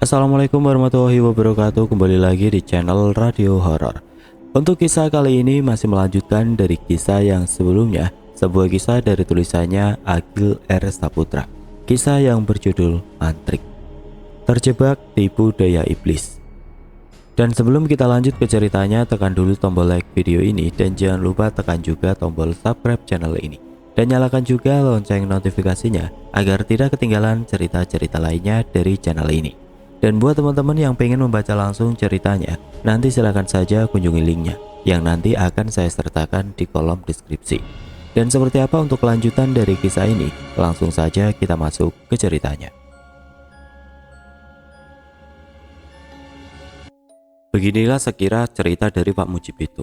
Assalamualaikum warahmatullahi wabarakatuh. Kembali lagi di channel Radio Horor. Untuk kisah kali ini masih melanjutkan dari kisah yang sebelumnya, sebuah kisah dari tulisannya Agil R. Saputra. Kisah yang berjudul Mantrik, terjebak tipu daya iblis. Dan sebelum kita lanjut ke ceritanya, tekan dulu tombol like video ini dan jangan lupa tekan juga tombol subscribe channel ini. Dan nyalakan juga lonceng notifikasinya agar tidak ketinggalan cerita-cerita lainnya dari channel ini. Dan buat teman-teman yang pengen membaca langsung ceritanya, nanti silahkan saja kunjungi linknya yang nanti akan saya sertakan di kolom deskripsi. Dan seperti apa untuk kelanjutan dari kisah ini? Langsung saja kita masuk ke ceritanya. Beginilah sekira cerita dari Pak Mujib itu.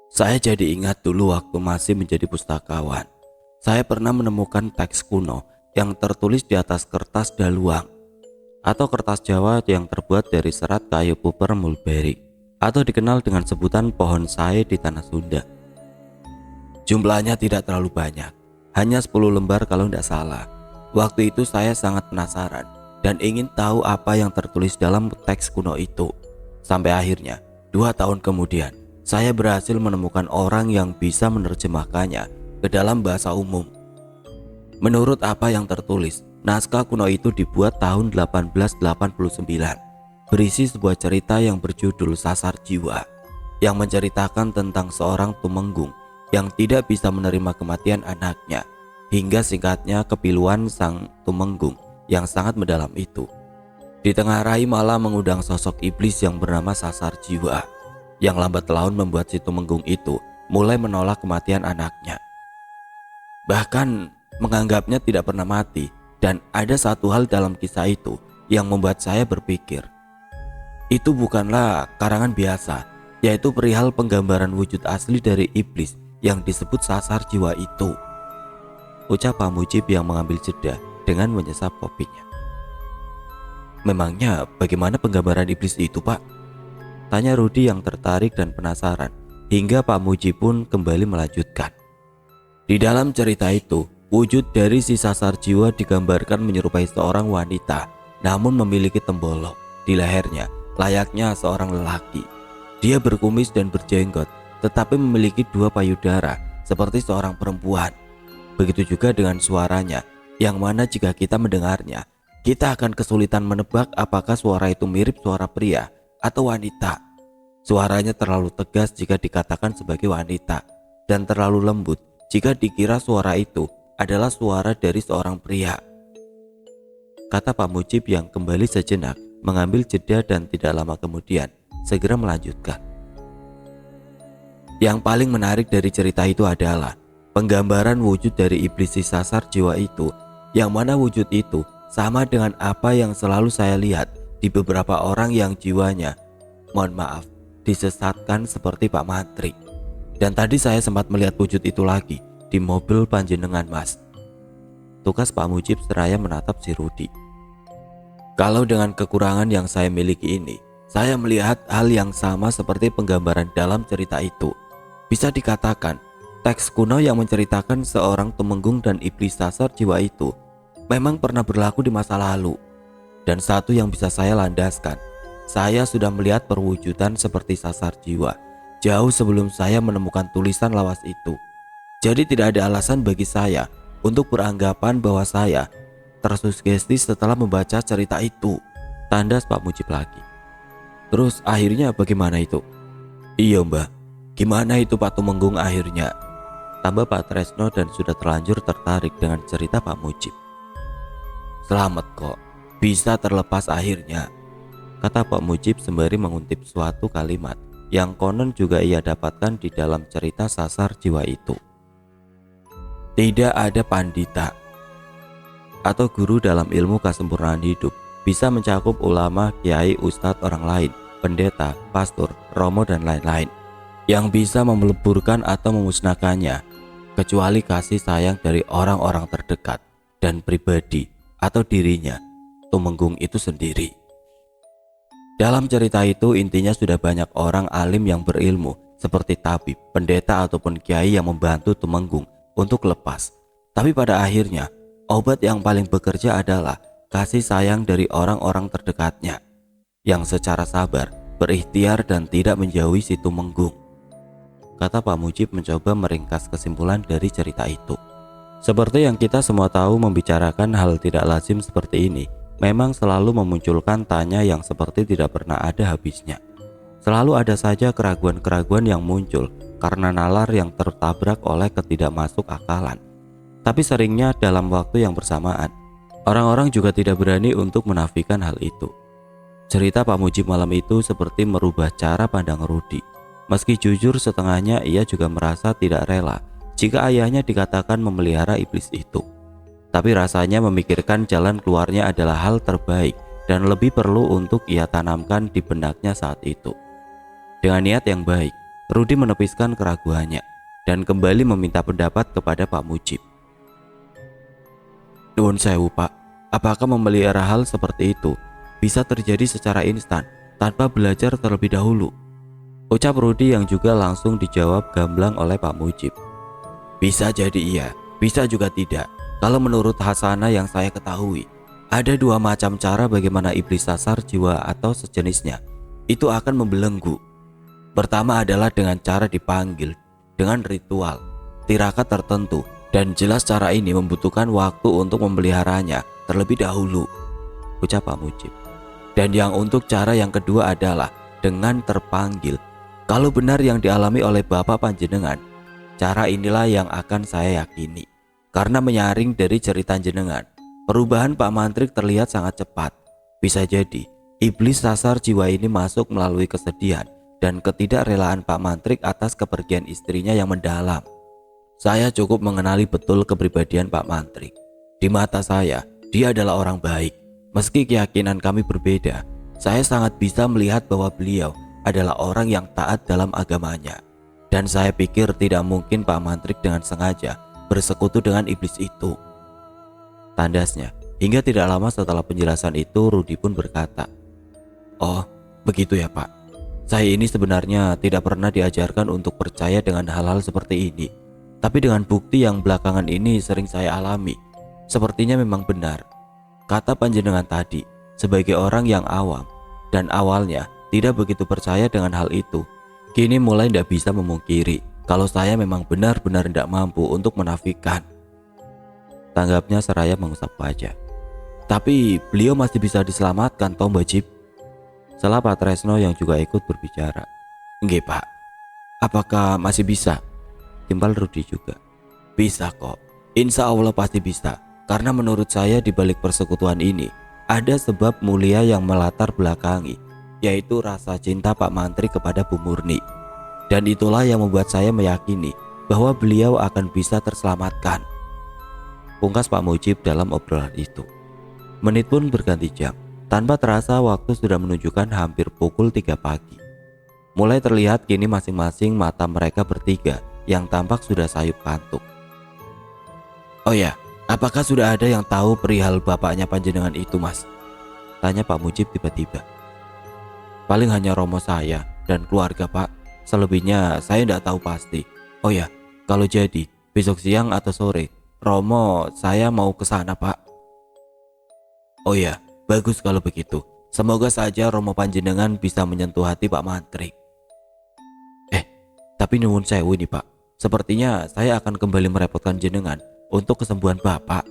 Saya jadi ingat dulu waktu masih menjadi pustakawan. Saya pernah menemukan teks kuno yang tertulis di atas kertas daluang atau kertas Jawa yang terbuat dari serat kayu puper mulberry atau dikenal dengan sebutan pohon sae di tanah Sunda. Jumlahnya tidak terlalu banyak, hanya 10 lembar kalau tidak salah. Waktu itu saya sangat penasaran dan ingin tahu apa yang tertulis dalam teks kuno itu. Sampai akhirnya 2 tahun kemudian saya berhasil menemukan orang yang bisa menerjemahkannya ke dalam bahasa umum. Menurut apa yang tertulis, naskah kuno itu dibuat tahun 1889, berisi sebuah cerita yang berjudul Sasar Jiwa, yang menceritakan tentang seorang tumenggung yang tidak bisa menerima kematian anaknya, hingga singkatnya kepiluan sang tumenggung yang sangat mendalam itu. Di tengah rai malah mengundang sosok iblis yang bernama Sasar Jiwa, yang lambat laun membuat si tumenggung itu mulai menolak kematian anaknya. Bahkan menganggapnya tidak pernah mati. Dan ada satu hal dalam kisah itu yang membuat saya berpikir, itu bukanlah karangan biasa, yaitu perihal penggambaran wujud asli dari iblis yang disebut Sasar Jiwa itu. Ucap Pak Mujib yang mengambil jeda dengan menyesap kopinya. Memangnya bagaimana penggambaran iblis itu, Pak? Tanya Rudi yang tertarik dan penasaran, hingga Pak Mujib pun kembali melanjutkan. Di dalam cerita itu, wujud dari si Sasar Jiwa digambarkan menyerupai seorang wanita, namun memiliki tembolok di lehernya layaknya seorang lelaki. Dia berkumis dan berjenggot, tetapi memiliki 2 payudara seperti seorang perempuan. Begitu juga dengan suaranya, yang mana jika kita mendengarnya, kita akan kesulitan menebak apakah suara itu mirip suara pria atau wanita. Suaranya terlalu tegas jika dikatakan sebagai wanita, dan terlalu lembut jika dikira suara itu adalah suara dari seorang pria, kata Pak Mujib yang kembali sejenak mengambil jeda dan tidak lama kemudian segera melanjutkan. Yang paling menarik dari cerita itu adalah penggambaran wujud dari iblis si Sasar Jiwa itu, yang mana wujud itu sama dengan apa yang selalu saya lihat di beberapa orang yang jiwanya, mohon maaf, disesatkan seperti Pak Mantri. Dan tadi saya sempat melihat wujud itu lagi di mobil panjenengan, Mas, tukas Pak Mujib seraya menatap si Rudi. Kalau dengan kekurangan yang saya miliki ini, saya melihat hal yang sama seperti penggambaran dalam cerita itu. Bisa dikatakan, teks kuno yang menceritakan seorang tumenggung dan iblis Sasar Jiwa itu memang pernah berlaku di masa lalu. Dan satu yang bisa saya landaskan, saya sudah melihat perwujudan seperti Sasar Jiwa jauh sebelum saya menemukan tulisan lawas itu. Jadi tidak ada alasan bagi saya untuk beranggapan bahwa saya tersugesti setelah membaca cerita itu, tandas Pak Mujib lagi. Terus akhirnya bagaimana itu? Iya Mbah, gimana itu Pak Tumenggung akhirnya? Tambah Pak Tresno dan sudah terlanjur tertarik dengan cerita Pak Mujib. Selamat kok, bisa terlepas akhirnya, kata Pak Mujib sembari menguntip suatu kalimat yang konon juga ia dapatkan di dalam cerita Sasar Jiwa itu. Tidak ada pandita atau guru dalam ilmu kesempurnaan hidup bisa mencakup ulama, kiai, ustadz, orang lain, pendeta, pastor, romo, dan lain-lain yang bisa meleburkan atau memusnahkannya, kecuali kasih sayang dari orang-orang terdekat dan pribadi atau dirinya, tumenggung itu sendiri. Dalam cerita itu intinya sudah banyak orang alim yang berilmu seperti tabib, pendeta, ataupun kiai yang membantu tumenggung untuk lepas. Tapi pada akhirnya, obat yang paling bekerja adalah kasih sayang dari orang-orang terdekatnya yang secara sabar, berikhtiar dan tidak menjauhi si Tumenggung. Kata Pak Mujib mencoba meringkas kesimpulan dari cerita itu. Seperti yang kita semua tahu, membicarakan hal tidak lazim seperti ini memang selalu memunculkan tanya yang seperti tidak pernah ada habisnya. Selalu ada saja keraguan-keraguan yang muncul karena nalar yang tertabrak oleh ketidakmasuk akalan. Tapi seringnya dalam waktu yang bersamaan, orang-orang juga tidak berani untuk menafikan hal itu. Cerita Pak Mujib malam itu seperti merubah cara pandang Rudi. Meski jujur setengahnya ia juga merasa tidak rela jika ayahnya dikatakan memelihara iblis itu. Tapi rasanya memikirkan jalan keluarnya adalah hal terbaik dan lebih perlu untuk ia tanamkan di benaknya saat itu. Dengan niat yang baik, Rudi menepiskan keraguannya dan kembali meminta pendapat kepada Pak Mujib. Nuwun sewu Pak, apakah memelihara hal seperti itu bisa terjadi secara instan tanpa belajar terlebih dahulu? Ucap Rudi yang juga langsung dijawab gamblang oleh Pak Mujib. Bisa jadi iya, bisa juga tidak. Kalau menurut Hasanah yang saya ketahui, ada dua macam cara bagaimana iblis sasar jiwa atau sejenisnya itu akan membelenggu. Pertama adalah dengan cara dipanggil, dengan ritual, tirakat tertentu, dan jelas cara ini membutuhkan waktu untuk memeliharanya terlebih dahulu, ucap Pak Mujib. Dan yang untuk cara yang kedua adalah dengan terpanggil. Kalau benar yang dialami oleh Bapak Panjenengan, cara inilah yang akan saya yakini. Karena menyaring dari cerita jenengan, perubahan Pak Mantrik terlihat sangat cepat. Bisa jadi, iblis sasar jiwa ini masuk melalui kesedihan dan ketidakrelaan Pak Mantrik atas kepergian istrinya yang mendalam. Saya cukup mengenali betul kepribadian Pak Mantrik. Di mata saya, dia adalah orang baik. Meski keyakinan kami berbeda, saya sangat bisa melihat bahwa beliau adalah orang yang taat dalam agamanya. Dan saya pikir tidak mungkin Pak Mantrik dengan sengaja bersekutu dengan iblis itu. Tandasnya, hingga tidak lama setelah penjelasan itu, Rudi pun berkata, "Oh, begitu ya Pak. Saya ini sebenarnya tidak pernah diajarkan untuk percaya dengan hal-hal seperti ini. Tapi dengan bukti yang belakangan ini sering saya alami, sepertinya memang benar. Kata panjenengan tadi, sebagai orang yang awam dan awalnya tidak begitu percaya dengan hal itu, kini mulai tidak bisa memungkiri kalau saya memang benar-benar tidak mampu untuk menafikan." Tanggapnya seraya mengusap wajah. "Tapi beliau masih bisa diselamatkan toh Mbak Jib?" Salah Pak Tresno yang juga ikut berbicara. "Nggih Pak, apakah masih bisa?" Timpal Rudi juga. "Bisa kok, insya Allah pasti bisa. Karena menurut saya di balik persekutuan ini ada sebab mulia yang melatar belakangi, yaitu rasa cinta Pak Mantri kepada Bu Murni. Dan itulah yang membuat saya meyakini bahwa beliau akan bisa terselamatkan," pungkas Pak Mujib dalam obrolan itu. Menit pun berganti jam. Tanpa terasa waktu sudah menunjukkan hampir pukul 3 pagi. Mulai terlihat kini masing-masing mata mereka bertiga yang tampak sudah sayup kantuk. "Oh ya, apakah sudah ada yang tahu perihal bapaknya panjenengan itu Mas?" tanya Pak Mujib tiba-tiba. "Paling hanya romo saya dan keluarga Pak. Selebihnya saya tidak tahu pasti. Oh ya, kalau jadi besok siang atau sore, romo saya mau ke sana Pak." "Oh ya, bagus kalau begitu. Semoga saja romo panjenengan bisa menyentuh hati Pak Mantri." Tapi nuwun sewu nih Pak. Sepertinya saya akan kembali merepotkan jenengan untuk kesembuhan Bapak."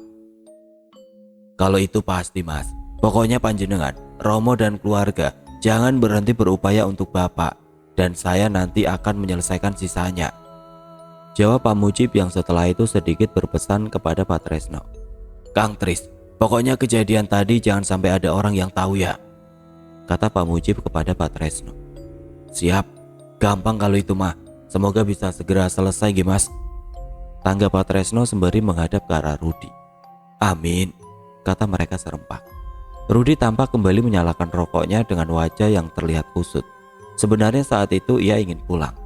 "Kalau itu pasti Mas. Pokoknya panjenengan, romo dan keluarga jangan berhenti berupaya untuk Bapak. Dan saya nanti akan menyelesaikan sisanya," jawab Pak Mujib yang setelah itu sedikit berpesan kepada Pak Tresno. "Kang Tris, pokoknya kejadian tadi jangan sampai ada orang yang tahu ya," kata Pak Mujib kepada Pak Tresno. "Siap, gampang kalau itu mah. Semoga bisa segera selesai Mas," tanggap Pak Tresno sembari menghadap ke arah Rudi. "Amin," kata mereka serempak. Rudi tampak kembali menyalakan rokoknya dengan wajah yang terlihat kusut. Sebenarnya saat itu ia ingin pulang.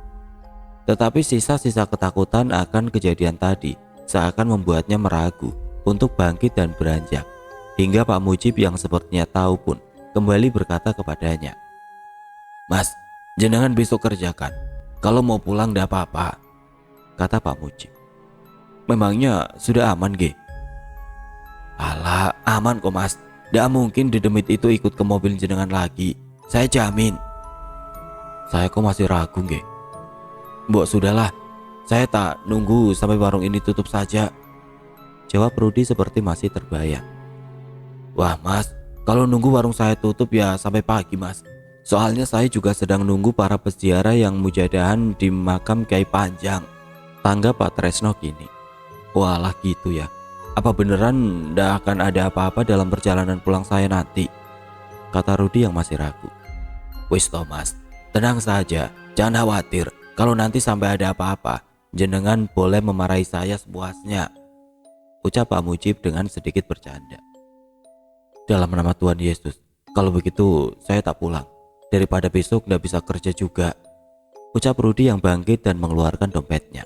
Tetapi sisa-sisa ketakutan akan kejadian tadi seakan membuatnya meragu untuk bangkit dan beranjak. Hingga Pak Mujib yang sepertinya tahu pun kembali berkata kepadanya, "Mas, jenengan besok kerjakan. Kalau mau pulang tidak apa-apa," kata Pak Mujib. "Memangnya sudah aman Ge?" "Alah, aman kok Mas. Tidak mungkin dedemit itu ikut ke mobil jenengan lagi. Saya jamin. Saya kok masih ragu nggih. Mbok sudahlah, saya tak nunggu sampai warung ini tutup saja. Jawab Rudi seperti masih terbayang. Wah mas, kalau nunggu warung saya tutup ya sampai pagi mas. Soalnya saya juga sedang nunggu para peziarah yang mujadahan di makam Kiai Panjang. Tanggap Pak Tresno kini. Walah gitu ya. Apa beneran ndak akan ada apa-apa dalam perjalanan pulang saya nanti? Kata Rudi yang masih ragu. Wis Thomas, tenang saja, jangan khawatir. Kalau nanti sampai ada apa-apa, jenengan boleh memarahi saya sepuasnya. Ucap Pak Mujib dengan sedikit bercanda. Dalam nama Tuhan Yesus, kalau begitu saya tak pulang. Daripada besok ndak bisa kerja juga. Ucap Rudi yang bangkit dan mengeluarkan dompetnya.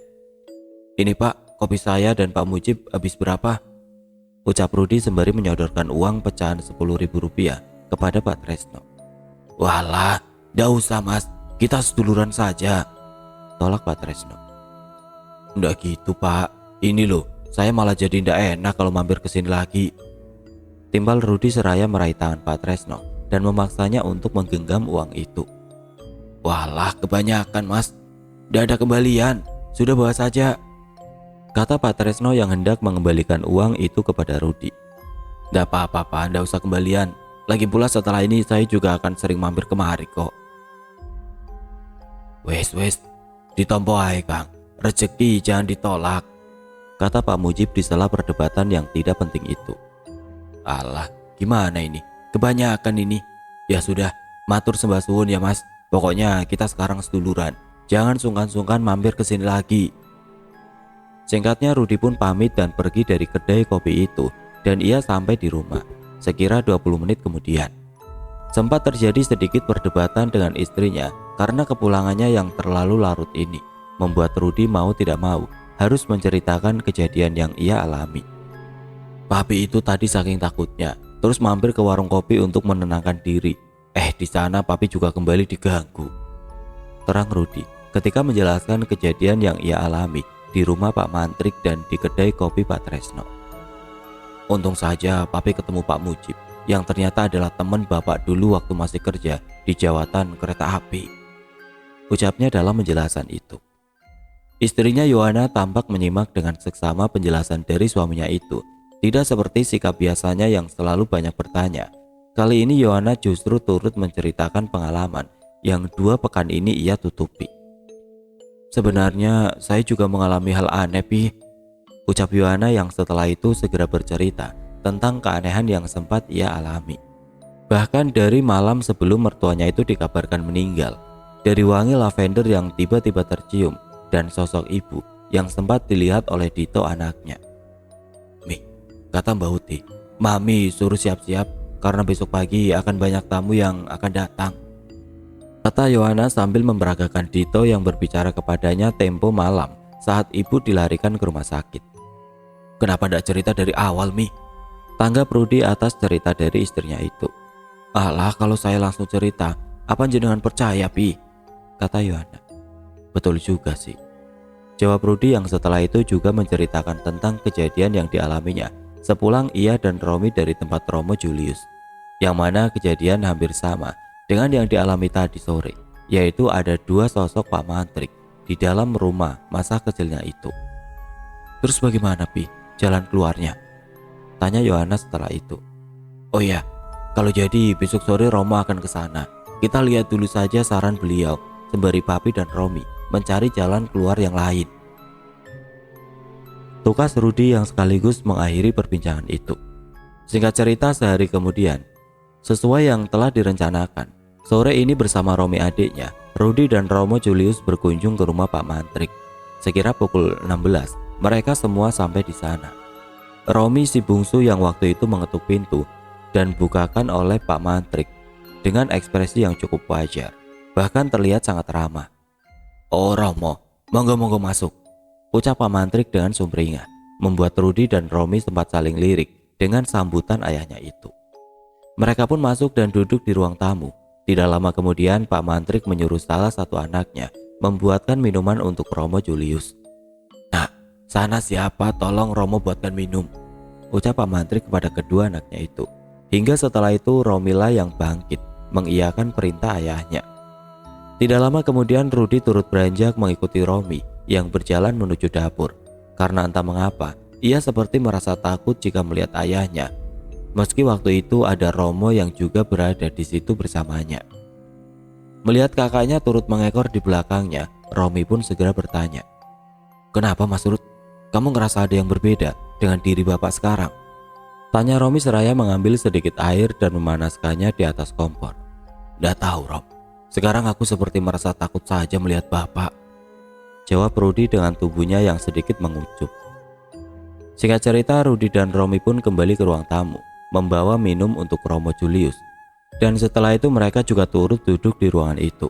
Ini Pak, kopi saya dan Pak Mujib habis berapa? Ucap Rudi sembari menyodorkan uang pecahan Rp10.000 kepada Pak Tresno. Walah, ndak usah mas, kita seduluran saja. Tolak Pak Tresno. Ndak gitu Pak, ini loh, saya malah jadi ndak enak kalau mampir ke sini lagi. Timbal Rudi seraya meraih tangan Pak Tresno dan memaksanya untuk menggenggam uang itu. Walah, kebanyakan mas, ndak ada kembalian, sudah bawa saja. Kata Pak Tresno yang hendak mengembalikan uang itu kepada Rudi. Ndak apa-apa Pak, ndak usah kembalian. Lagi pula setelah ini saya juga akan sering mampir kemari kok. Wes, ditompo ae Kang, rezeki jangan ditolak. Kata Pak Mujib di sela perdebatan yang tidak penting itu. Alah, gimana ini? Kebanyakan ini. Ya sudah, matur sembah suwun ya mas. Pokoknya kita sekarang seduluran. Jangan sungkan-sungkan mampir ke sini lagi. Singkatnya Rudi pun pamit dan pergi dari kedai kopi itu. Dan ia sampai di rumah sekira 20 menit kemudian. Sempat terjadi sedikit perdebatan dengan istrinya karena kepulangannya yang terlalu larut ini membuat Rudi mau tidak mau harus menceritakan kejadian yang ia alami. Papi itu tadi saking takutnya terus mampir ke warung kopi untuk menenangkan diri. Di sana papi juga kembali diganggu. Terang Rudi ketika menjelaskan kejadian yang ia alami di rumah Pak Mantrik dan di kedai kopi Pak Tresno. Untung saja papi ketemu Pak Mujib yang ternyata adalah teman bapak dulu waktu masih kerja di jawatan kereta api. Ucapnya dalam penjelasan itu. Istrinya Yohana tampak menyimak dengan seksama penjelasan dari suaminya itu. Tidak seperti sikap biasanya yang selalu banyak bertanya. Kali ini Yohana justru turut menceritakan pengalaman yang 2 pekan ini ia tutupi. Sebenarnya saya juga mengalami hal aneh Pi. Ucap Yohana yang setelah itu segera bercerita tentang keanehan yang sempat ia alami. Bahkan dari malam sebelum mertuanya itu dikabarkan meninggal, dari wangi lavender yang tiba-tiba tercium dan sosok ibu yang sempat dilihat oleh Dito anaknya. Mi, kata Mbak Uti, Mami suruh siap-siap karena besok pagi akan banyak tamu yang akan datang. Kata Yohana sambil memberagakan Dito yang berbicara kepadanya tempo malam saat ibu dilarikan ke rumah sakit. Kenapa tidak cerita dari awal Mi? Tanggap Rudi atas cerita dari istrinya itu. Alah, kalau saya langsung cerita, apa jenengan percaya Pi? Kata Yohana. Betul juga sih, jawab Rudi yang setelah itu juga menceritakan tentang kejadian yang dialaminya sepulang ia dan Romi dari tempat Romo Julius, yang mana kejadian hampir sama dengan yang dialami tadi sore, yaitu ada 2 sosok Pak Mantrik di dalam rumah masa kecilnya itu. Terus bagaimana Pi jalan keluarnya? Tanya Yohana setelah itu. Oh ya, kalau jadi besok sore Romo akan ke sana. Kita lihat dulu saja saran beliau sembari Papi dan Romi mencari jalan keluar yang lain. Tukas Rudi yang sekaligus mengakhiri perbincangan itu. Singkat cerita sehari kemudian, sesuai yang telah direncanakan, sore ini bersama Romi adiknya, Rudi dan Romo Julius berkunjung ke rumah Pak Mantrik. Sekira pukul 16, mereka semua sampai di sana. Romi si bungsu yang waktu itu mengetuk pintu dan bukakan oleh Pak Mantrik dengan ekspresi yang cukup wajar, bahkan terlihat sangat ramah. Oh Romo, monggo masuk, ucap Pak Mantrik dengan sumringah, membuat Rudi dan Romi sempat saling lirik dengan sambutan ayahnya itu. Mereka pun masuk dan duduk di ruang tamu. Tidak lama kemudian Pak Mantrik menyuruh salah satu anaknya membuatkan minuman untuk Romo Julius. Nah, sana siapa tolong Romo buatkan minum, ucap Pak Mantrik kepada kedua anaknya itu. Hingga setelah itu Romila yang bangkit mengiyakan perintah ayahnya. Tidak lama kemudian Rudy turut beranjak mengikuti Romi yang berjalan menuju dapur. Karena entah mengapa ia seperti merasa takut jika melihat ayahnya. Meski waktu itu ada Romo yang juga berada di situ bersamanya. Melihat kakaknya turut mengekor di belakangnya, Romi pun segera bertanya, "Kenapa Mas Rud? Kamu ngerasa ada yang berbeda dengan diri bapak sekarang?" Tanya Romi seraya mengambil sedikit air dan memanaskannya di atas kompor. "Nggak tahu Rom, sekarang aku seperti merasa takut saja melihat bapak," jawab Rudy dengan tubuhnya yang sedikit mengucup. Singkat cerita, Rudy dan Romi pun kembali ke ruang tamu, membawa minum untuk Romo Julius. Dan setelah itu mereka juga turut duduk di ruangan itu.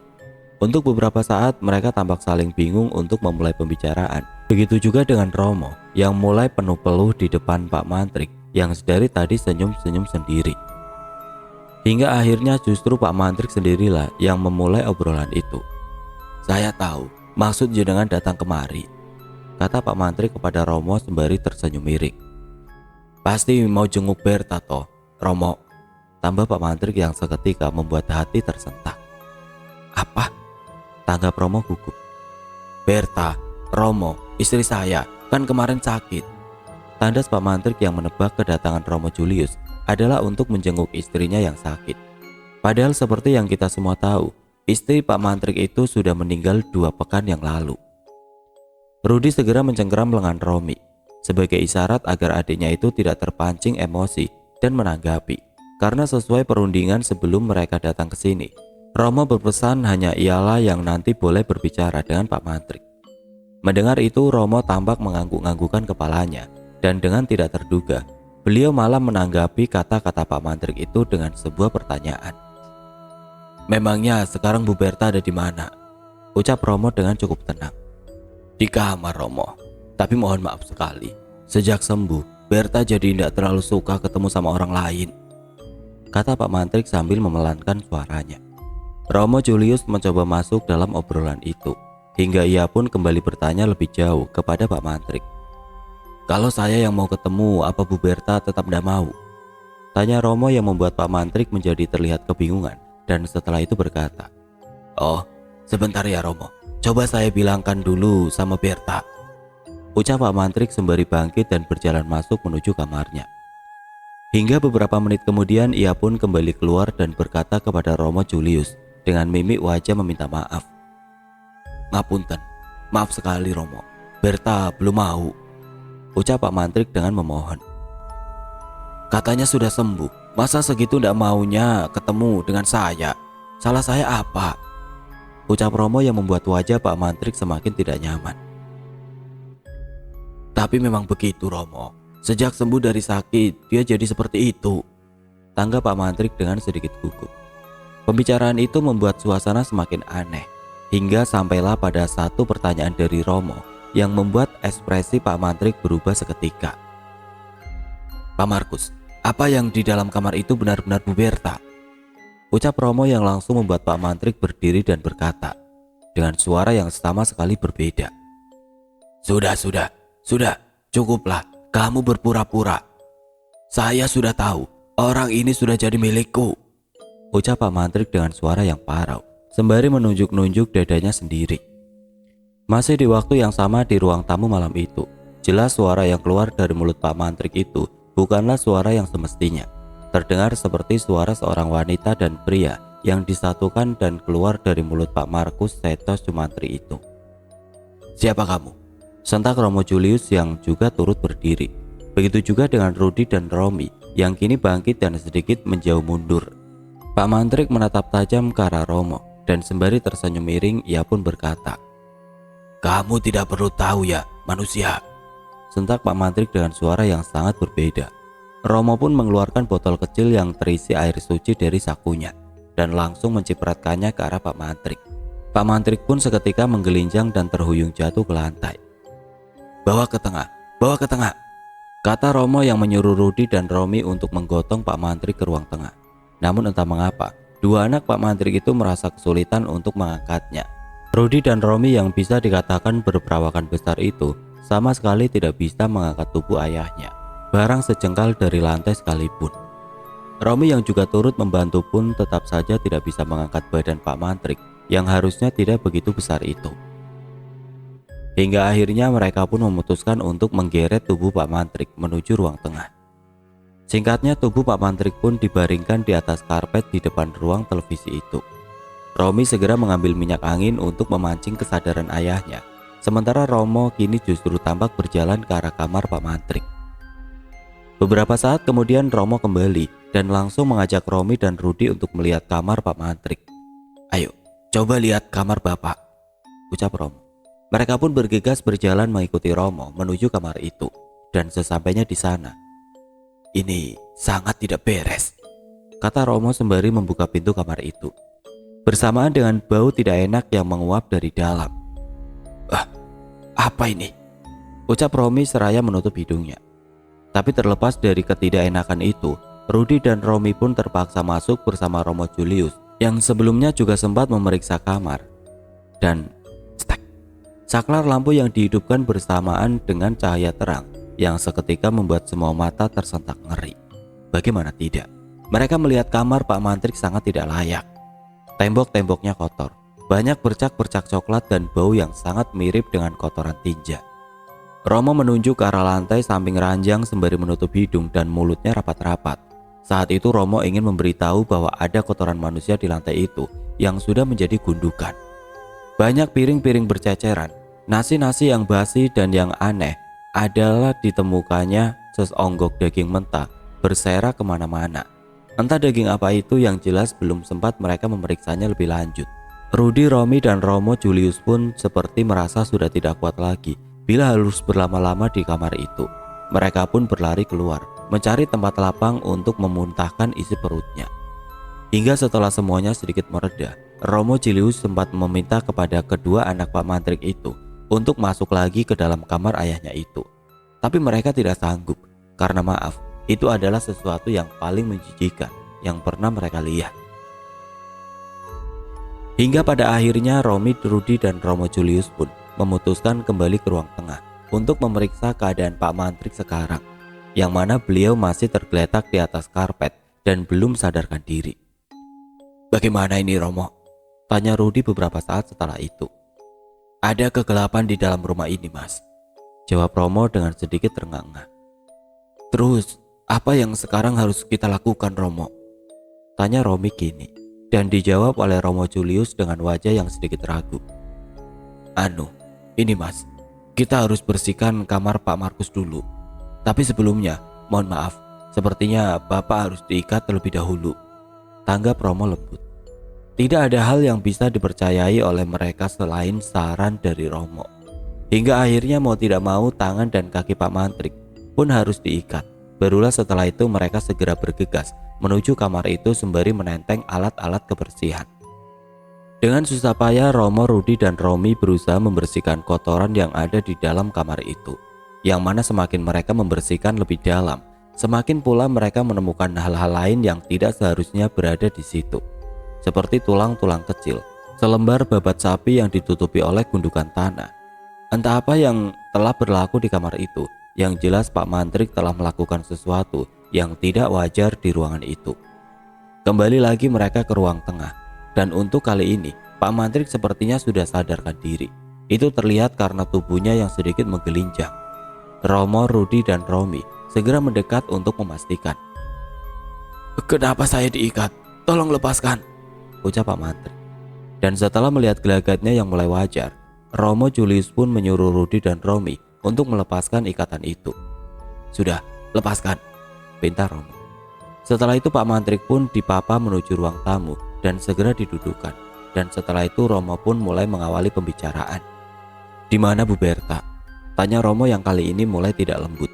Untuk beberapa saat mereka tampak saling bingung untuk memulai pembicaraan. Begitu juga dengan Romo yang mulai penuh peluh di depan Pak Mantrik yang sedari tadi senyum-senyum sendiri. Hingga akhirnya justru Pak Mantrik sendirilah yang memulai obrolan itu. "Saya tahu maksud jenengan datang kemari," kata Pak Mantrik kepada Romo sembari tersenyum miring. "Pasti mau jenguk Berta toh, Romo," tambah Pak Mantrik yang seketika membuat hati tersentak. "Apa?" tanggap Romo gugup. "Berta, Romo, istri saya, kan kemarin sakit." Tandas Pak Mantrik yang menebak kedatangan Romo Julius adalah untuk menjenguk istrinya yang sakit. Padahal seperti yang kita semua tahu, istri Pak Mantrik itu sudah meninggal 2 pekan yang lalu. Rudy segera mencengkeram lengan Romi sebagai isyarat agar adiknya itu tidak terpancing emosi dan menanggapi. Karena sesuai perundingan sebelum mereka datang ke sini, Romo berpesan hanya ialah yang nanti boleh berbicara dengan Pak Mantrik. Mendengar itu, Romo tampak mengangguk-anggukkan kepalanya. Dan dengan tidak terduga, beliau malah menanggapi kata-kata Pak Mantrik itu dengan sebuah pertanyaan. "Memangnya sekarang Bu Berta ada di mana?" ucap Romo dengan cukup tenang. "Di kamar Romo, tapi mohon maaf sekali, sejak sembuh Berta jadi tidak terlalu suka ketemu sama orang lain," kata Pak Mantrik sambil memelankan suaranya. Romo Julius mencoba masuk dalam obrolan itu, hingga ia pun kembali bertanya lebih jauh kepada Pak Mantrik. "Kalau saya yang mau ketemu, apa Bu Berta tetap tidak mau?" tanya Romo yang membuat Pak Mantrik menjadi terlihat kebingungan dan setelah itu berkata, "Oh, sebentar ya Romo, coba saya bilangkan dulu sama Berta," ucap Pak Mantrik sembari bangkit dan berjalan masuk menuju kamarnya. Hingga beberapa menit kemudian ia pun kembali keluar dan berkata kepada Romo Julius dengan mimik wajah meminta maaf. "Ngapunten, maaf sekali Romo, Berta belum mau," ucap Pak Mantrik dengan memohon. "Katanya sudah sembuh, masa segitu tidak maunya ketemu dengan saya? Salah saya apa?" ucap Romo yang membuat wajah Pak Mantrik semakin tidak nyaman. "Tapi memang begitu Romo, sejak sembuh dari sakit dia jadi seperti itu," tanggap Pak Mantrik dengan sedikit gugup. Pembicaraan itu membuat suasana semakin aneh, hingga sampailah pada satu pertanyaan dari Romo yang membuat ekspresi Pak Mantrik berubah seketika. "Pak Markus, apa yang di dalam kamar itu benar-benar Bu Berta?" ucap Romo yang langsung membuat Pak Mantrik berdiri dan berkata dengan suara yang sama sekali berbeda. Sudah, cukuplah kamu berpura-pura. Saya sudah tahu orang ini sudah jadi milikku," ucap Pak Mantrik dengan suara yang parau sembari menunjuk-nunjuk dadanya sendiri. Masih di waktu yang sama di ruang tamu malam itu, jelas suara yang keluar dari mulut Pak Mantrik itu bukanlah suara yang semestinya. Terdengar seperti suara seorang wanita dan pria yang disatukan dan keluar dari mulut Pak Markus Seto Sumantri itu. "Siapa kamu?" sentak Romo Julius yang juga turut berdiri. Begitu juga dengan Rudy dan Romi yang kini bangkit dan sedikit menjauh mundur. Pak Mantrik menatap tajam ke arah Romo dan sembari tersenyum miring ia pun berkata, "Kamu tidak perlu tahu ya manusia," sentak Pak Mantrik dengan suara yang sangat berbeda. Romo pun mengeluarkan botol kecil yang terisi air suci dari sakunya dan langsung mencipratkannya ke arah Pak Mantrik. Pak Mantrik pun seketika menggelinjang dan terhuyung jatuh ke lantai. Bawa ke tengah," kata Romo yang menyuruh Rudy dan Romi untuk menggotong Pak Mantrik ke ruang tengah. Namun entah mengapa, dua anak Pak Mantrik itu merasa kesulitan untuk mengangkatnya. Rudy dan Romi yang bisa dikatakan berperawakan besar itu sama sekali tidak bisa mengangkat tubuh ayahnya, barang sejengkal dari lantai sekalipun. Romi yang juga turut membantu pun tetap saja tidak bisa mengangkat badan Pak Mantrik yang harusnya tidak begitu besar itu. Hingga akhirnya mereka pun memutuskan untuk menggeret tubuh Pak Mantrik menuju ruang tengah. Singkatnya, tubuh Pak Mantrik pun dibaringkan di atas karpet di depan ruang televisi itu. Romi segera mengambil minyak angin untuk memancing kesadaran ayahnya. Sementara Romo kini justru tampak berjalan ke arah kamar Pak Mantrik. Beberapa saat kemudian Romo kembali dan langsung mengajak Romi dan Rudi untuk melihat kamar Pak Mantrik. "Ayo, coba lihat kamar Bapak," ucap Romo. Mereka pun bergegas berjalan mengikuti Romo menuju kamar itu. Dan sesampainya di sana, "Ini sangat tidak beres," kata Romo sembari membuka pintu kamar itu. Bersamaan dengan bau tidak enak yang menguap dari dalam. "Ah, apa ini?" ucap Romi seraya menutup hidungnya. Tapi terlepas dari ketidakenakan itu, Rudi dan Romi pun terpaksa masuk bersama Romo Julius yang sebelumnya juga sempat memeriksa kamar. Dan stek, saklar lampu yang dihidupkan bersamaan dengan cahaya terang yang seketika membuat semua mata tersentak ngeri. Bagaimana tidak? Mereka melihat kamar Pak Mantrik sangat tidak layak. Tembok-temboknya kotor, banyak bercak-bercak coklat dan bau yang sangat mirip dengan kotoran tinja. Romo menunjuk ke arah lantai samping ranjang sembari menutup hidung dan mulutnya rapat-rapat. Saat itu Romo ingin memberitahu bahwa ada kotoran manusia di lantai itu yang sudah menjadi gundukan. Banyak piring-piring berceceran, nasi-nasi yang basi dan yang aneh adalah ditemukannya seonggok daging mentah berserak kemana-mana. Entah daging apa itu, yang jelas belum sempat mereka memeriksanya lebih lanjut. Rudi, Romi, dan Romo Julius pun seperti merasa sudah tidak kuat lagi bila harus berlama-lama di kamar itu. Mereka pun berlari keluar, mencari tempat lapang untuk memuntahkan isi perutnya. Hingga setelah semuanya sedikit mereda, Romo Julius sempat meminta kepada kedua anak Pak Mantrik itu untuk masuk lagi ke dalam kamar ayahnya itu. Tapi mereka tidak sanggup, karena maaf, itu adalah sesuatu yang paling menjijikan yang pernah mereka lihat. Hingga pada akhirnya Romi, Rudi, dan Romo Julius pun memutuskan kembali ke ruang tengah untuk memeriksa keadaan Pak Mantrik sekarang, yang mana beliau masih tergeletak di atas karpet dan belum sadarkan diri. "Bagaimana ini, Romo?" tanya Rudi beberapa saat setelah itu. "Ada kegelapan di dalam rumah ini, Mas," jawab Romo dengan sedikit terengah-engah. "Terus, apa yang sekarang harus kita lakukan, Romo?" tanya Romi kini, dan dijawab oleh Romo Julius dengan wajah yang sedikit ragu. Ini Mas, kita harus bersihkan kamar Pak Markus dulu. Tapi sebelumnya, mohon maaf, sepertinya Bapak harus diikat terlebih dahulu," tanggap Romo lembut. Tidak ada hal yang bisa dipercayai oleh mereka selain saran dari Romo. Hingga akhirnya mau tidak mau tangan dan kaki Pak Mantrik pun harus diikat. Barulah setelah itu mereka segera bergegas menuju kamar itu sembari menenteng alat-alat kebersihan. Dengan susah payah Romo, Rudi, dan Romi berusaha membersihkan kotoran yang ada di dalam kamar itu. Yang mana semakin mereka membersihkan lebih dalam, semakin pula mereka menemukan hal-hal lain yang tidak seharusnya berada di situ. Seperti tulang-tulang kecil, selembar babat sapi yang ditutupi oleh gundukan tanah. Entah apa yang telah berlaku di kamar itu, yang jelas Pak Mantrik telah melakukan sesuatu yang tidak wajar di ruangan itu. Kembali lagi mereka ke ruang tengah, dan untuk kali ini Pak Mantrik sepertinya sudah sadarkan diri. Itu terlihat karena tubuhnya yang sedikit menggelincang. Romo, Rudi, dan Romi segera mendekat untuk memastikan. "Kenapa saya diikat? Tolong lepaskan," ucap Pak Mantrik. Dan setelah melihat gelagatnya yang mulai wajar, Romo Julius pun menyuruh Rudi dan Romi untuk melepaskan ikatan itu. "Sudah, lepaskan," pinta Romo. Setelah itu Pak Mantrik pun dipapa menuju ruang tamu dan segera didudukan. Dan setelah itu Romo pun mulai mengawali pembicaraan. "Di mana Bu Berta?" tanya Romo yang kali ini mulai tidak lembut.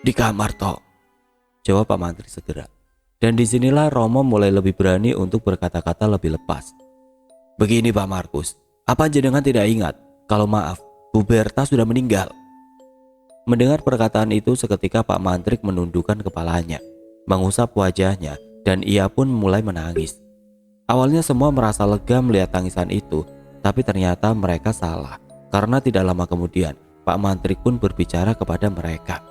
"Di kamar toh," jawab Pak Mantrik segera. Dan disinilah Romo mulai lebih berani untuk berkata-kata lebih lepas. "Begini Pak Markus, apa jenengan tidak ingat kalau maaf Bu Berta sudah meninggal?" Mendengar perkataan itu seketika Pak Mantrik menundukkan kepalanya, mengusap wajahnya, dan ia pun mulai menangis. Awalnya semua merasa lega melihat tangisan itu, tapi ternyata mereka salah, karena tidak lama kemudian Pak Mantrik pun berbicara kepada mereka.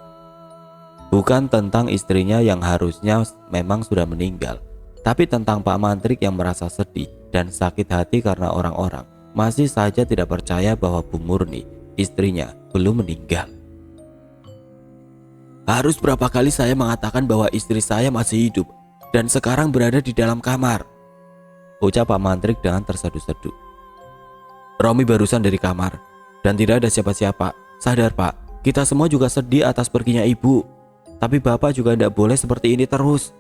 Bukan tentang istrinya yang harusnya memang sudah meninggal, tapi tentang Pak Mantrik yang merasa sedih dan sakit hati karena orang-orang masih saja tidak percaya bahwa Bu Murni, istrinya, belum meninggal. Harus berapa kali saya mengatakan bahwa istri saya masih hidup dan sekarang berada di dalam kamar, ucap Pak Mantrik dengan terseduh-seduh. Romi barusan dari kamar dan tidak ada siapa-siapa. Sadar Pak, kita semua juga sedih atas perginya ibu. Tapi Bapak juga tidak boleh seperti ini terus,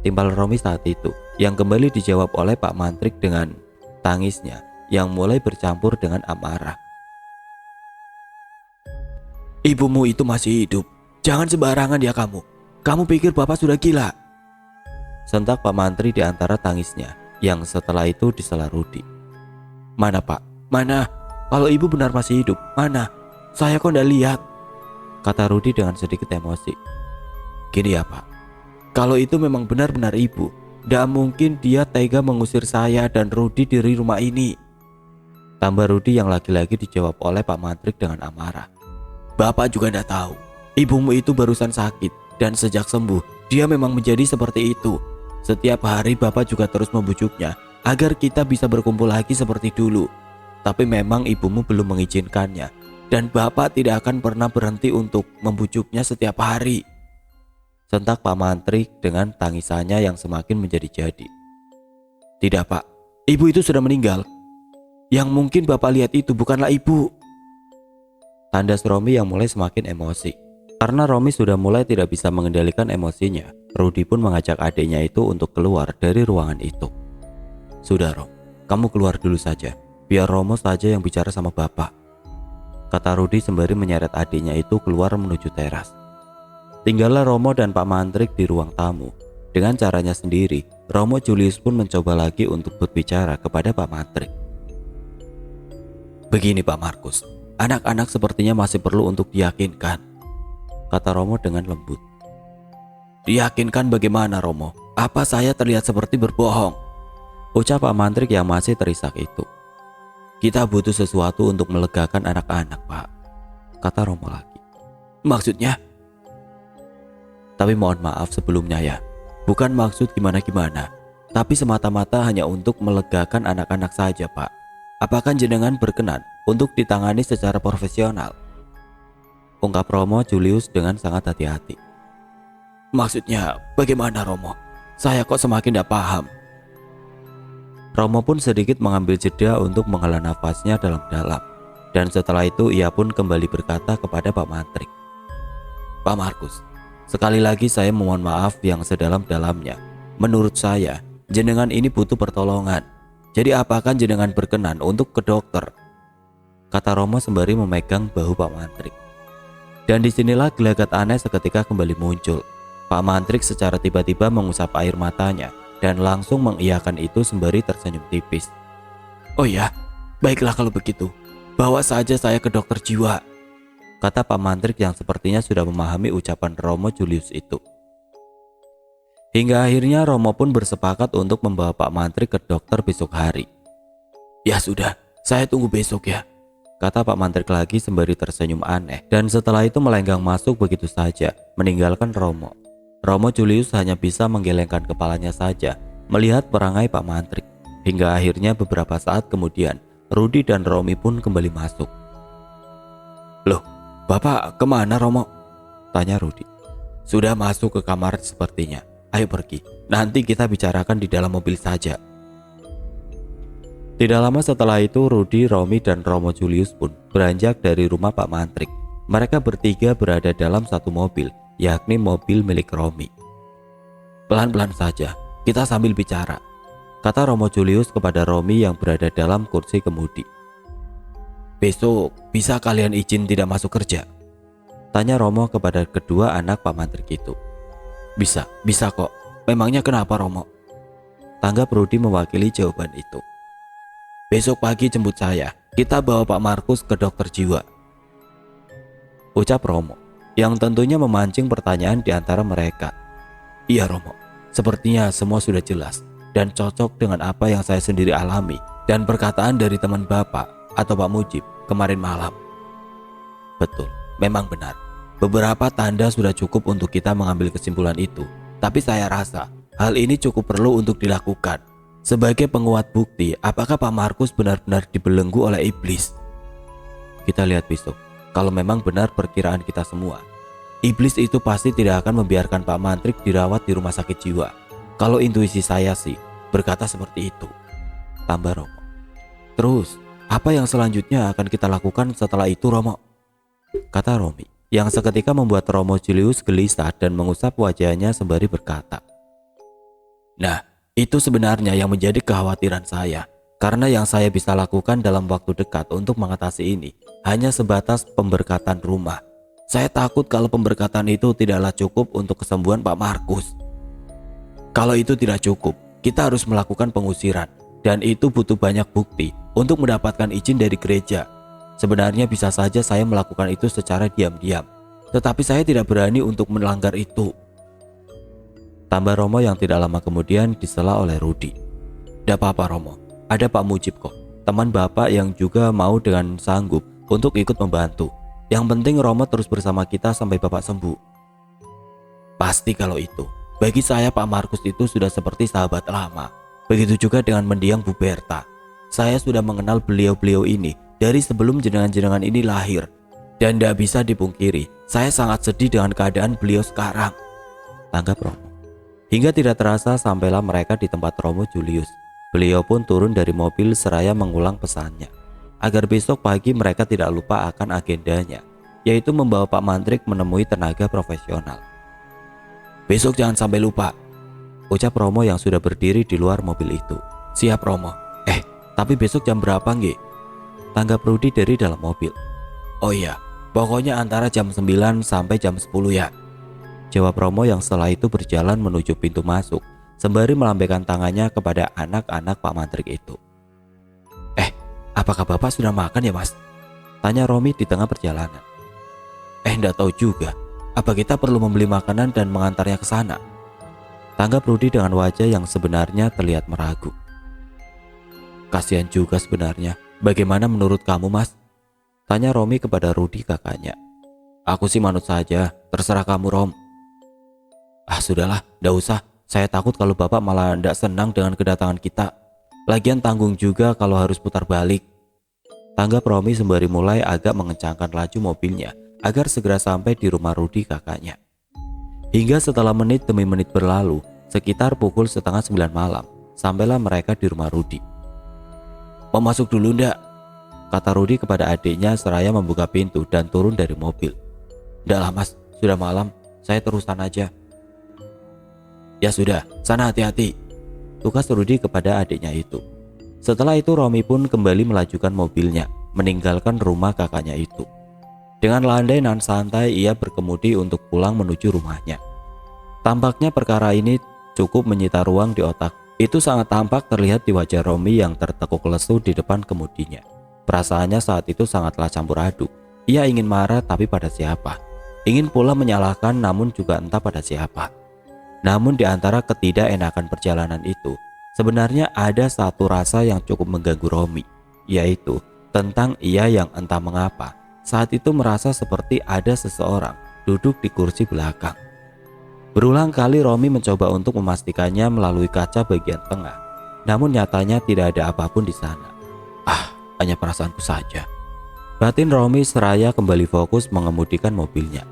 timpal Romi saat itu, yang kembali dijawab oleh Pak Mantrik dengan tangisnya yang mulai bercampur dengan amarah. Ibumu itu masih hidup. Jangan sembarangan ya kamu. Kamu pikir Bapak sudah gila? Sentak Pak Mantri di antara tangisnya, yang setelah itu disela Rudi. Mana Pak? Mana? Kalau ibu benar masih hidup, mana? Saya kok tidak lihat, kata Rudi dengan sedikit emosi. Gini ya Pak, kalau itu memang benar-benar ibu, tidak mungkin dia tega mengusir saya dan Rudi dari rumah ini, tambah Rudi yang lagi-lagi dijawab oleh Pak Mantrik dengan amarah. Bapak juga tidak tahu, ibumu itu barusan sakit dan sejak sembuh dia memang menjadi seperti itu. Setiap hari Bapak juga terus membujuknya agar kita bisa berkumpul lagi seperti dulu. Tapi memang ibumu belum mengizinkannya dan Bapak tidak akan pernah berhenti untuk membujuknya setiap hari, sentak Pak Mantri dengan tangisannya yang semakin menjadi-jadi. Tidak Pak, ibu itu sudah meninggal. Yang mungkin Bapak lihat itu bukanlah ibu, tandas Romi yang mulai semakin emosi. Karena Romi sudah mulai tidak bisa mengendalikan emosinya, Rudi pun mengajak adiknya itu untuk keluar dari ruangan itu. Sudah Rom, kamu keluar dulu saja, biar Romo saja yang bicara sama Bapak, kata Rudi sembari menyeret adiknya itu keluar menuju teras. Tinggallah Romo dan Pak Mantrik di ruang tamu. Dengan caranya sendiri, Romo Julius pun mencoba lagi untuk berbicara kepada Pak Mantrik. Begini Pak Markus, anak-anak sepertinya masih perlu untuk diyakinkan, kata Romo dengan lembut. Diyakinkan bagaimana Romo? Apa saya terlihat seperti berbohong? Ucap Pak Mantrik yang masih terisak itu. Kita butuh sesuatu untuk melegakan anak-anak Pak, kata Romo lagi. Maksudnya? Tapi mohon maaf sebelumnya ya, bukan maksud gimana-gimana, tapi semata-mata hanya untuk melegakan anak-anak saja Pak. Apakah jenengan berkenan untuk ditangani secara profesional? Ungkap Romo Julius dengan sangat hati-hati. Maksudnya bagaimana Romo? Saya kok semakin tidak paham. Romo pun sedikit mengambil jeda untuk menghela nafasnya dalam-dalam. Dan setelah itu ia pun kembali berkata kepada Pak Mantrik. Pak Markus, sekali lagi saya mohon maaf yang sedalam-dalamnya. Menurut saya, jenengan ini butuh pertolongan. Jadi apakah jenengan berkenan untuk ke dokter? Kata Romo sembari memegang bahu Pak Mantrik. Dan disinilah gelagat aneh seketika kembali muncul. Pak Mantrik secara tiba-tiba mengusap air matanya dan langsung mengiyakan itu sembari tersenyum tipis. Oh ya, baiklah kalau begitu. Bawa saja saya ke dokter jiwa, kata Pak Mantrik yang sepertinya sudah memahami ucapan Romo Julius itu. Hingga akhirnya Romo pun bersepakat untuk membawa Pak Mantrik ke dokter besok hari. Ya sudah, saya tunggu besok ya, kata Pak Mantrik lagi sembari tersenyum aneh. Dan setelah itu melenggang masuk begitu saja, meninggalkan Romo. Romo Julius hanya bisa menggelengkan kepalanya saja melihat perangai Pak Mantrik. Hingga akhirnya beberapa saat kemudian Rudi dan Romi pun kembali masuk. Loh, Bapak kemana Romo? Tanya Rudi. Sudah masuk ke kamar sepertinya. Ayo pergi, nanti kita bicarakan di dalam mobil saja. Tidak lama setelah itu Rudi, Romi dan Romo Julius pun beranjak dari rumah Pak Mantrik. Mereka bertiga berada dalam satu mobil, yakni mobil milik Romi. Pelan-pelan saja, kita sambil bicara, kata Romo Julius kepada Romi yang berada dalam kursi kemudi. Besok bisa kalian izin tidak masuk kerja? Tanya Romo kepada kedua anak Pak Mantrik itu. Bisa kok. Memangnya kenapa Romo? Tanggap Rudi mewakili jawaban itu. Besok pagi jemput saya, kita bawa Pak Markus ke dokter jiwa, ucap Romo, yang tentunya memancing pertanyaan di antara mereka. Iya Romo, sepertinya semua sudah jelas dan cocok dengan apa yang saya sendiri alami dan perkataan dari teman Bapak atau Pak Mujib kemarin malam. Betul, memang benar. Beberapa tanda sudah cukup untuk kita mengambil kesimpulan itu, tapi saya rasa hal ini cukup perlu untuk dilakukan. Sebagai penguat bukti, apakah Pak Markus benar-benar dibelenggu oleh iblis? Kita lihat besok, kalau memang benar perkiraan kita semua. Iblis itu pasti tidak akan membiarkan Pak Mantrik dirawat di rumah sakit jiwa. Kalau intuisi saya sih berkata seperti itu, tambah Romo. Terus, apa yang selanjutnya akan kita lakukan setelah itu, Romo? Kata Romi, yang seketika membuat Romo Julius gelisah dan mengusap wajahnya sembari berkata, nah, itu sebenarnya yang menjadi kekhawatiran saya. Karena yang saya bisa lakukan dalam waktu dekat untuk mengatasi ini hanya sebatas pemberkatan rumah. Saya takut kalau pemberkatan itu tidaklah cukup untuk kesembuhan Pak Markus. Kalau itu tidak cukup, kita harus melakukan pengusiran. Dan itu butuh banyak bukti untuk mendapatkan izin dari gereja. Sebenarnya bisa saja saya melakukan itu secara diam-diam, tetapi saya tidak berani untuk melanggar itu. Tambah Romo yang tidak lama kemudian disela oleh Rudi. Tidak apa-apa Romo, ada Pak Mujib kok, teman Bapak yang juga mau dengan sanggup untuk ikut membantu. Yang penting Romo terus bersama kita sampai Bapak sembuh. Pasti kalau itu, bagi saya Pak Markus itu sudah seperti sahabat lama. Begitu juga dengan mendiang Bu Berta. Saya sudah mengenal beliau-beliau ini dari sebelum jenengan-jenengan ini lahir. Dan tidak bisa dipungkiri, saya sangat sedih dengan keadaan beliau sekarang, tanggap Romo. Hingga tidak terasa sampailah mereka di tempat Romo Julius. Beliau pun turun dari mobil seraya mengulang pesannya, agar besok pagi mereka tidak lupa akan agendanya, yaitu membawa Pak Mantrik menemui tenaga profesional. Besok jangan sampai lupa, ucap Romo yang sudah berdiri di luar mobil itu. Siap Romo. Tapi besok jam berapa nggih? Tanggap Rudi dari dalam mobil. Oh iya, pokoknya antara jam 9 sampai jam 10 ya, jawab Romo yang setelah itu berjalan menuju pintu masuk sembari melambaikan tangannya kepada anak-anak Pak Mantrik itu. Apakah Bapak sudah makan ya Mas? Tanya Romi di tengah perjalanan. Enggak tahu juga, apa kita perlu membeli makanan dan mengantarnya ke sana? Tanggap Rudi dengan wajah yang sebenarnya terlihat meragu. Kasihan juga sebenarnya, bagaimana menurut kamu Mas? Tanya Romi kepada Rudi kakaknya. Aku sih manut saja, terserah kamu Rom. Sudahlah, ndak usah. Saya takut kalau Bapak malah ndak senang dengan kedatangan kita. Lagian tanggung juga kalau harus putar balik. Tanggap Romi sembari mulai agak mengencangkan laju mobilnya agar segera sampai di rumah Rudi kakaknya. Hingga setelah menit demi menit berlalu, sekitar pukul 8:30 malam, sampailah mereka di rumah Rudi. Mau masuk dulu ndak? Kata Rudi kepada adiknya seraya membuka pintu dan turun dari mobil. Ndak lah Mas, sudah malam, saya terusan aja. Ya sudah, sana hati-hati, tugas Rudi kepada adiknya itu. Setelah itu Romi pun kembali melajukan mobilnya, meninggalkan rumah kakaknya itu. Dengan landai nan santai ia berkemudi untuk pulang menuju rumahnya. Tampaknya perkara ini cukup menyita ruang di otak. Itu sangat tampak terlihat di wajah Romi yang tertekuk lesu di depan kemudinya. Perasaannya saat itu sangatlah campur aduk. Ia ingin marah tapi pada siapa? Ingin pula menyalahkan namun juga entah pada siapa. Namun di antara ketidakenakan perjalanan itu, sebenarnya ada satu rasa yang cukup mengganggu Romi, yaitu tentang ia yang entah mengapa saat itu merasa seperti ada seseorang duduk di kursi belakang. Berulang kali Romi mencoba untuk memastikannya melalui kaca bagian tengah, namun nyatanya tidak ada apapun di sana. Hanya perasaanku saja, batin Romi seraya kembali fokus mengemudikan mobilnya.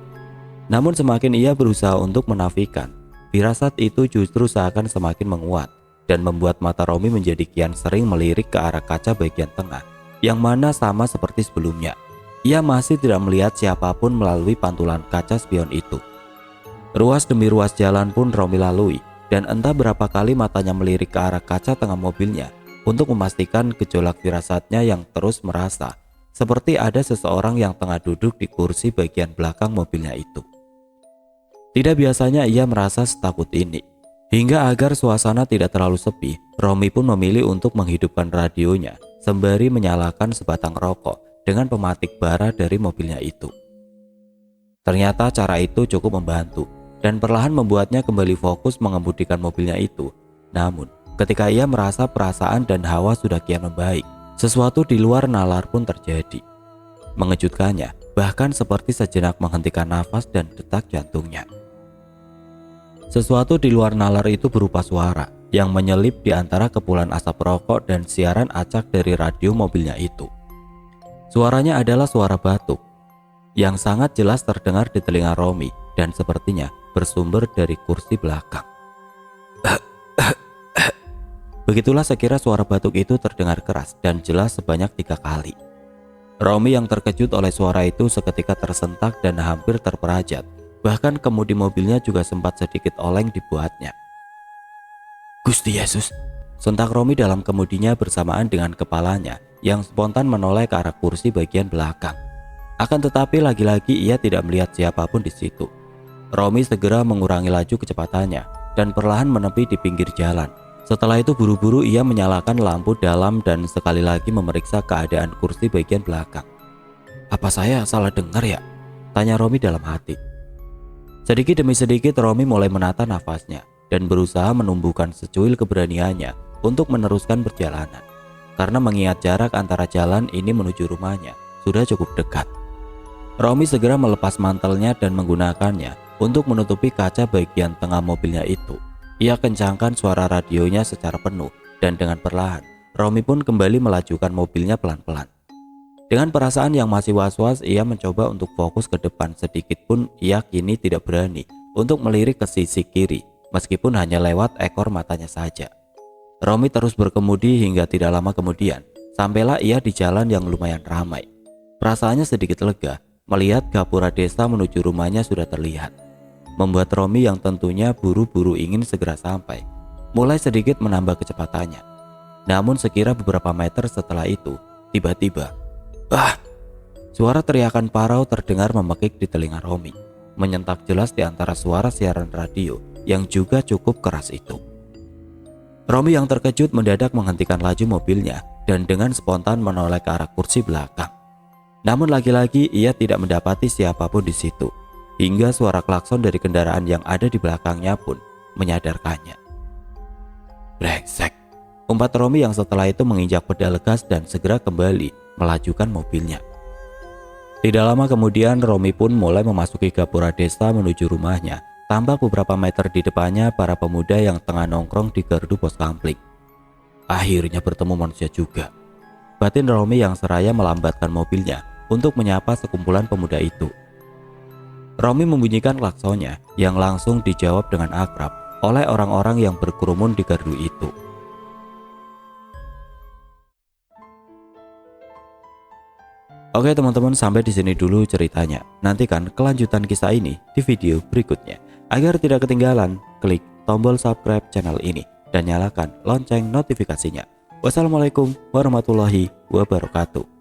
Namun semakin ia berusaha untuk menafikan, firasat itu justru seakan semakin menguat dan membuat mata Romi menjadi kian sering melirik ke arah kaca bagian tengah, yang mana sama seperti sebelumnya. Ia masih tidak melihat siapapun melalui pantulan kaca spion itu. Ruas demi ruas jalan pun Romi lalui, dan entah berapa kali matanya melirik ke arah kaca tengah mobilnya untuk memastikan gejolak firasatnya yang terus merasa seperti ada seseorang yang tengah duduk di kursi bagian belakang mobilnya itu. Tidak biasanya ia merasa setakut ini. Hingga agar suasana tidak terlalu sepi, Romi pun memilih untuk menghidupkan radionya sembari menyalakan sebatang rokok dengan pematik bara dari mobilnya itu. Ternyata cara itu cukup membantu dan perlahan membuatnya kembali fokus mengemudikan mobilnya itu. Namun, ketika ia merasa perasaan dan hawa sudah kian membaik, sesuatu di luar nalar pun terjadi. Mengejutkannya, bahkan seperti sejenak menghentikan nafas dan detak jantungnya. Sesuatu di luar nalar itu berupa suara yang menyelip di antara kepulan asap rokok dan siaran acak dari radio mobilnya itu. Suaranya adalah suara batuk yang sangat jelas terdengar di telinga Romi dan sepertinya bersumber dari kursi belakang. Begitulah sekira suara batuk itu terdengar keras dan jelas sebanyak 3 kali. Romi yang terkejut oleh suara itu seketika tersentak dan hampir terperajat. Bahkan kemudi mobilnya juga sempat sedikit oleng dibuatnya. "Gusti Yesus!" sentak Romi dalam kemudinya bersamaan dengan kepalanya yang spontan menoleh ke arah kursi bagian belakang. Akan tetapi lagi-lagi ia tidak melihat siapapun di situ. Romi segera mengurangi laju kecepatannya dan perlahan menepi di pinggir jalan. Setelah itu buru-buru ia menyalakan lampu dalam dan sekali lagi memeriksa keadaan kursi bagian belakang. "Apa saya salah dengar ya?" tanya Romi dalam hati. Sedikit demi sedikit Romi mulai menata nafasnya dan berusaha menumbuhkan secuil keberaniannya untuk meneruskan perjalanan. Karena mengingat jarak antara jalan ini menuju rumahnya sudah cukup dekat. Romi segera melepas mantelnya dan menggunakannya untuk menutupi kaca bagian tengah mobilnya itu. Ia kencangkan suara radionya secara penuh dan dengan perlahan Romi pun kembali melajukan mobilnya pelan-pelan. Dengan perasaan yang masih was-was, ia mencoba untuk fokus ke depan. Sedikit pun ia kini tidak berani untuk melirik ke sisi kiri, meskipun hanya lewat ekor matanya saja. Romi terus berkemudi hingga tidak lama kemudian, sampailah ia di jalan yang lumayan ramai. Perasaannya sedikit lega, melihat gapura desa menuju rumahnya sudah terlihat. Membuat Romi yang tentunya buru-buru ingin segera sampai, mulai sedikit menambah kecepatannya. Namun sekira beberapa meter setelah itu, tiba-tiba, suara teriakan parau terdengar memekik di telinga Romi, menyentak jelas di antara suara siaran radio yang juga cukup keras itu. Romi yang terkejut mendadak menghentikan laju mobilnya dan dengan spontan menoleh ke arah kursi belakang. Namun lagi-lagi ia tidak mendapati siapapun di situ, hingga suara klakson dari kendaraan yang ada di belakangnya pun menyadarkannya. "Brengsek," umpat Romi yang setelah itu menginjak pedal gas dan segera kembali melajukan mobilnya. Tidak lama kemudian Romi pun mulai memasuki gapura desa menuju rumahnya. Tampak beberapa meter di depannya para pemuda yang tengah nongkrong di gardu pos kampling. Akhirnya bertemu manusia juga. Batin Romi yang seraya melambatkan mobilnya untuk menyapa sekumpulan pemuda itu. Romi membunyikan klaksonnya yang langsung dijawab dengan akrab oleh orang-orang yang berkerumun di gardu itu. Oke teman-teman, sampai di sini dulu ceritanya. Nantikan kelanjutan kisah ini di video berikutnya. Agar tidak ketinggalan, klik tombol subscribe channel ini dan nyalakan lonceng notifikasinya. Wassalamualaikum warahmatullahi wabarakatuh.